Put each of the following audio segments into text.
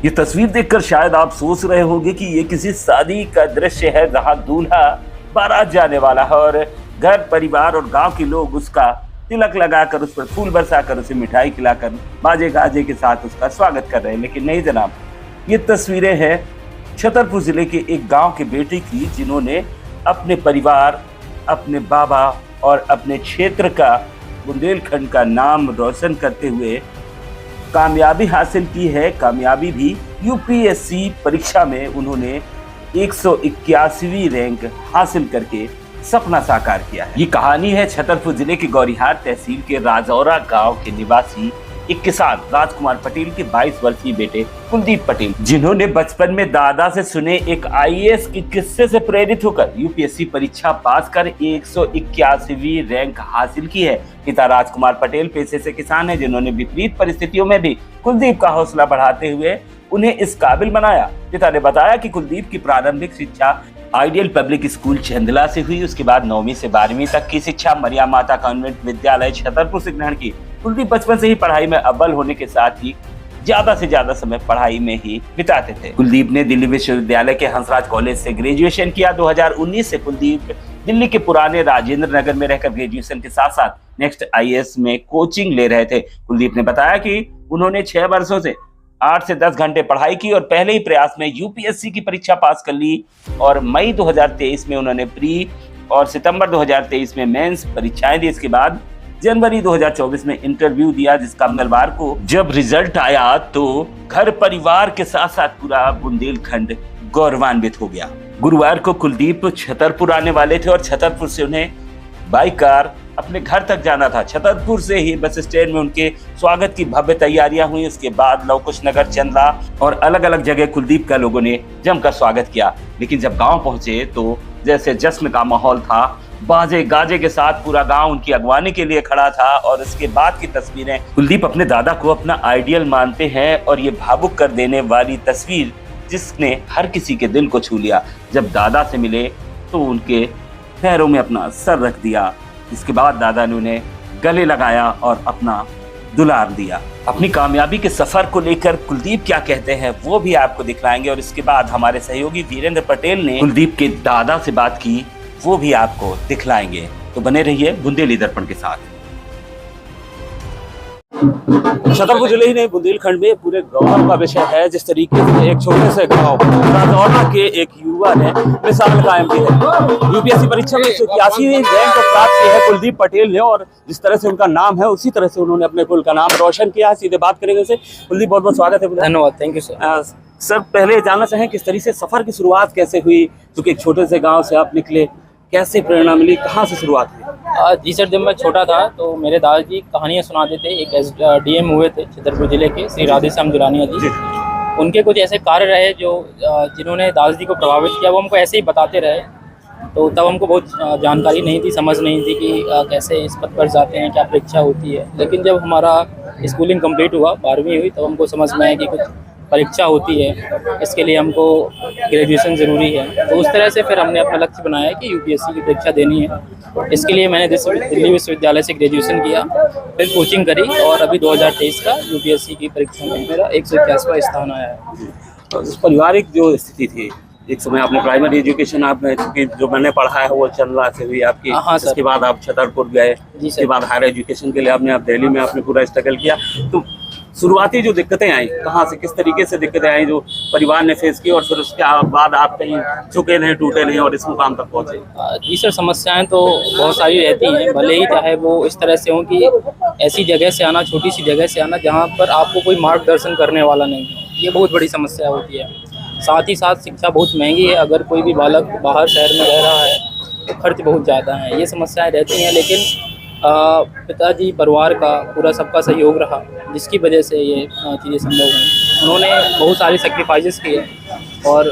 ये तस्वीर देखकर शायद आप सोच रहे होंगे कि ये किसी शादी का दृश्य है जहां दूल्हा बारात जाने वाला है और घर परिवार और गांव के लोग उसका तिलक लगाकर उस पर फूल बरसाकर उसे मिठाई खिलाकर बाजे गाजे के साथ उसका स्वागत कर रहे हैं। लेकिन नहीं जनाब, ये तस्वीरें हैं छतरपुर जिले के एक गांव के बेटे की, जिन्होंने अपने परिवार, अपने बाबा और अपने क्षेत्र का, बुंदेलखंड का नाम रोशन करते हुए कामयाबी हासिल की है। कामयाबी भी यूपीएससी परीक्षा में उन्होंने 181वीं रैंक हासिल करके सपना साकार किया है। ये कहानी है छतरपुर जिले के गौरीहार तहसील के राजौरा गांव के निवासी एक किसान राजकुमार पटेल के 22 वर्षीय बेटे कुलदीप पटेल, जिन्होंने बचपन में दादा से सुने एक आईएएस के किस्से से प्रेरित होकर यूपीएससी परीक्षा पास कर 181वीं रैंक हासिल की है। पिता राजकुमार पटेल पेशे से किसान है, जिन्होंने विपरीत परिस्थितियों में भी कुलदीप का हौसला बढ़ाते हुए उन्हें इस काबिल बनाया। पिता ने बताया कि कुलदीप की प्रारंभिक शिक्षा आइडियल पब्लिक स्कूल चंदला से हुई। उसके बाद 9वीं से 12वीं तक की शिक्षा मरिया माता कॉन्वेंट विद्यालय छतरपुर से ग्रहण की। कुलदीप बचपन से ही पढ़ाई में अव्वल होने के साथ ही ज्यादा से ज्यादा समय पढ़ाई में ही बिताते थे। कुलदीप ने दिल्ली विश्वविद्यालय के हंसराज कॉलेज से ग्रेजुएशन किया। 2019 से कुलदीप दिल्ली के पुराने राजेंद्र नगर में रहकर ग्रेजुएशन के साथ साथ नेक्स्ट आईएएस में कोचिंग ले रहे थे। कुलदीप ने बताया कि उन्होंने 6 वर्षों से 8 से 10 घंटे पढ़ाई की और पहले ही प्रयास में यूपीएससी की परीक्षा पास कर ली और मई 2023 में उन्होंने प्री और सितंबर 2023 में मेंस परीक्षाएं दी। इसके बाद जनवरी 2024 में इंटरव्यू दिया, जिसका मंगलवार को जब रिजल्ट आया तो घर परिवार के साथ साथ पूरा बुंदेलखंड गौरवान्वित हो गया। गुरुवार को कुलदीप छतरपुर आने वाले थे और छतरपुर से उन्हें बाई कार अपने घर तक जाना था। छतरपुर से ही बस स्टैंड में उनके स्वागत की भव्य तैयारियां हुई। उसके बाद लवकुश नगर, चंदा और अलग अलग जगह कुलदीप का लोगों ने जमकर स्वागत किया। लेकिन जब गांव पहुंचे तो जैसे जश्न का माहौल था, बाजे गाजे के साथ पूरा गांव उनकी अगवानी के लिए खड़ा था। और इसके बाद की तस्वीरें, कुलदीप अपने दादा को अपना आइडियल मानते हैं और ये भावुक कर देने वाली तस्वीर जिसने हर किसी के दिल को छू लिया। जब दादा से मिले तो उनके पैरों में अपना सर रख दिया। इसके बाद दादा ने उन्हें गले लगाया और अपना दुलार दिया। अपनी कामयाबी के सफर को लेकर कुलदीप क्या कहते हैं वो भी आपको दिखलाएंगे और इसके बाद हमारे सहयोगी वीरेंद्र पटेल ने कुलदीप के दादा से बात की, वो भी आपको दिखलाएंगे। तो बने रहिए बुंदेली दर्पण के साथ। छतरपुर जिले ही नहीं, बुंदेलखंड में पूरे गौरव का विषय है जिस तरीके से एक छोटे से गांव राजौरा के एक युवा ने मिसाल कायम की है। यूपीएससी परीक्षा में 181वीं रैंक प्राप्त की है कुलदीप पटेल ने और जिस तरह से उनका नाम है उसी तरह से उन्होंने अपने कुल का नाम रोशन किया है। सीधे बात करेंगे उनसे। कुलदीप, बहुत बहुत स्वागत है। धन्यवाद, थैंक यू सर। सर, पहले जानना चाहें किस तरीके से सफर की शुरुआत कैसे हुई, क्योंकि एक छोटे से गाँव से आप निकले, कैसे प्रेरणा मिली, कहाँ से शुरुआत हुई? जी सर, जब मैं छोटा था तो मेरे दादाजी कहानियाँ सुनाते थे। एक डीएम हुए थे छतरपुर जिले के, श्री राधेश्याम दुलानिया जी। उनके कुछ ऐसे कार्य रहे जो जिन्होंने दादाजी को प्रभावित किया, वो हमको ऐसे ही बताते रहे। तो तब हमको बहुत जानकारी नहीं थी, समझ नहीं थी कि कैसे इस पद पर जाते हैं, क्या परीक्षा होती है। लेकिन जब हमारा स्कूलिंग कंप्लीट हुआ, 12वीं हुई, तब हमको समझ में आया कि कुछ परीक्षा होती है, इसके लिए हमको ग्रेजुएशन ज़रूरी है। तो उस तरह से फिर हमने अपना लक्ष्य बनाया कि यूपीएससी की परीक्षा देनी है। इसके लिए मैंने दिल्ली विश्वविद्यालय से ग्रेजुएशन किया, फिर कोचिंग करी और अभी 2023 का यूपीएससी की परीक्षा में मेरा 181वां स्थान आया है। तो पारिवारिक जो स्थिति थी, एक समय आपने प्राइमरी एजुकेशन आपने जो मैंने पढ़ा है वो चंदला से हुई आपकी। हाँ सर। उसके बाद आप छतरपुर गए, उसके बाद हायर एजुकेशन के लिए आपने आप दिल्ली में आपने पूरा स्ट्रगल किया। तो शुरुआती जो दिक्कतें आई, कहाँ से किस तरीके से दिक्कतें आई जो परिवार ने फेस की और फिर उसके बाद आप कहीं झुके नहीं, टूटे नहीं और इस मुकाम तक पहुँचे? जी सर, समस्याएं तो बहुत सारी रहती हैं, भले ही चाहे वो इस तरह से हो कि ऐसी जगह से आना, छोटी सी जगह से आना जहाँ पर आपको कोई मार्गदर्शन करने वाला नहीं है, ये बहुत बड़ी समस्या होती है। साथ ही साथ शिक्षा बहुत महंगी है। अगर कोई भी बालक बाहर शहर में रह रहा है तो खर्च बहुत ज़्यादा है, ये समस्याएं रहती हैं। लेकिन पिताजी, परिवार का पूरा सबका सहयोग रहा, जिसकी वजह से ये चीज़ें संभव हुई। उन्होंने बहुत सारे सेक्रीफाइसेस किए और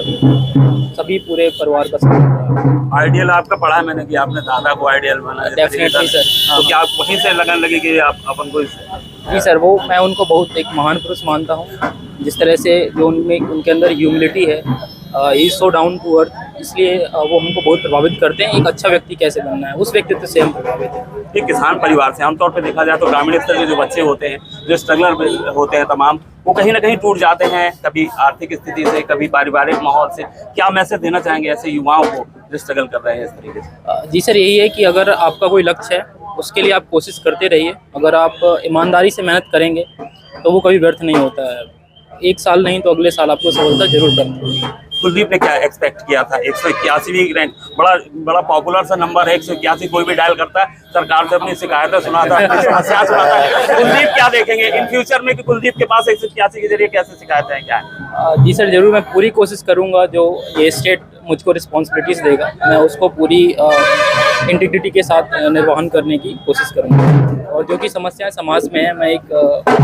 सभी पूरे परिवार का सपोर्ट रहा। आइडियल आपका पढ़ा मैंने कि आपने दादा को आइडियल माना। Definitely sir. तो क्या आप वहीं से लगन लगी कि आप अपन को? जी सर, वो मैं उनको बहुत एक महान पुरुष मानता हूँ। जिस तरह से जो उनमें उनके अंदर ह्यूमिलिटी है, he is so down to earth, इसलिए वो हमको बहुत प्रभावित करते हैं। एक अच्छा व्यक्ति कैसे बनना है, उस व्यक्तित्व से हम प्रभावित हैं। एक किसान परिवार से आमतौर पर देखा जाए तो ग्रामीण स्तर के जो बच्चे होते हैं, जो स्ट्रगलर होते हैं तमाम, वो कहीं ना कहीं टूट जाते हैं, कभी आर्थिक स्थिति से, कभी पारिवारिक माहौल से। क्या मैसेज देना चाहेंगे ऐसे युवाओं को जो स्ट्रगल कर रहे हैं इस तरीके से? जी सर, यही है कि अगर आपका कोई लक्ष्य है उसके लिए आप कोशिश करते रहिए। अगर आप ईमानदारी से मेहनत करेंगे तो वो कभी व्यर्थ नहीं होता है। एक साल नहीं तो अगले साल आपको सफलता जरूर प्राप्त होगी। कुलदीप ने क्या एक्सपेक्ट किया था? 181वीं रैंक, बड़ा पॉपुलर सा नंबर है। 181 कोई भी डायल करता है, सरकार से अपनी शिकायतें सुनाता है, समस्या सुनाता है। कुलदीप क्या देखेंगे इन फ्यूचर में कि कुलदीप के पास 181 के जरिए कैसे शिकायतें हैं, क्या है? जी सर, ज़रूर मैं पूरी कोशिश करूँगा। जो ये स्टेट मुझको रिस्पॉन्सिबिलिटीज़ देगा, मैं उसको पूरी इंटीग्रिटी के साथ निर्वहन करने की कोशिश करूँगा। और जो कि समस्याएं समाज में है, मैं एक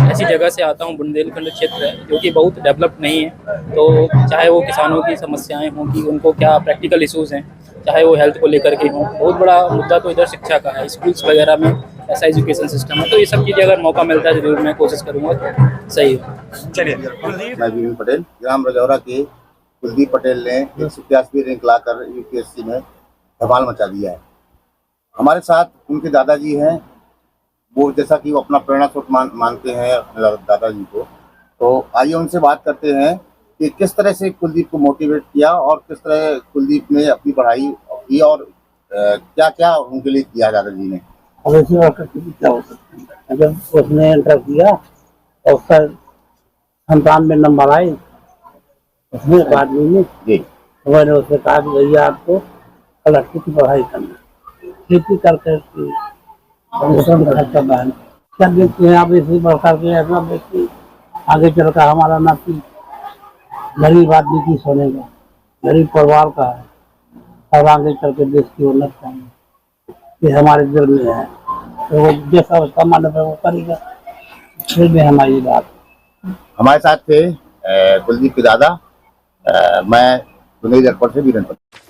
ऐसी जगह से आता हूँ, बुंदेलखंड क्षेत्र है जो कि बहुत डेवलप्ड नहीं है। तो चाहे वो किसानों की समस्याएं हों कि उनको क्या प्रैक्टिकल इश्यूज़ हैं, चाहे वो हेल्थ को लेकर के हों, बहुत बड़ा मुद्दा तो इधर शिक्षा का है। स्कूल्स वगैरह में ऐसा एजुकेशन सिस्टम है, तो ये सब चीज़ें अगर मौका मिलता है जरूर मैं कोशिश करूँगा तो सही हो। चलिए कुलदीप। मैं विपिन पटेल, ग्राम रजौरा के कुलदीप पटेल ने 181वीं रैंक लाकर यूपीएससी में धमाल मचा दिया है। हमारे साथ उनके दादाजी हैं, वो जैसा कि वो अपना प्रेरणा स्रोत मानते हैं अपने दादाजी को। तो आइए उनसे बात करते हैं कि किस तरह से कुलदीप को मोटिवेट किया और किस तरह कुलदीप ने अपनी पढ़ाई की और क्या क्या उनके लिए किया दादाजी ने। अब ऐसी बात क्या हो सकती है? जब उसने इंटर किया और उसका 97 नंबर आए उसमें अकादमी में जी, तो मैंने उससे कहा कि भैया आपको कलेक्टर की पढ़ाई करना, खेती करके खर्चा बहन क्या देखते हैं आप। इसी प्रकार के ऐसा व्यक्ति आगे चलकर हमारा नाती गरीब आदमी की सोनेगा, गरीब परिवार का है और आगे चल के देश की उन्नत करेंगे, ये हमारे दिल में है। तो वो जैसा उसका मन है वो करेगा। फिर भी हमारी बात हमारे साथ थे कुलदीप के दादा। मैं सुनील अकबर से वीरन पटेल।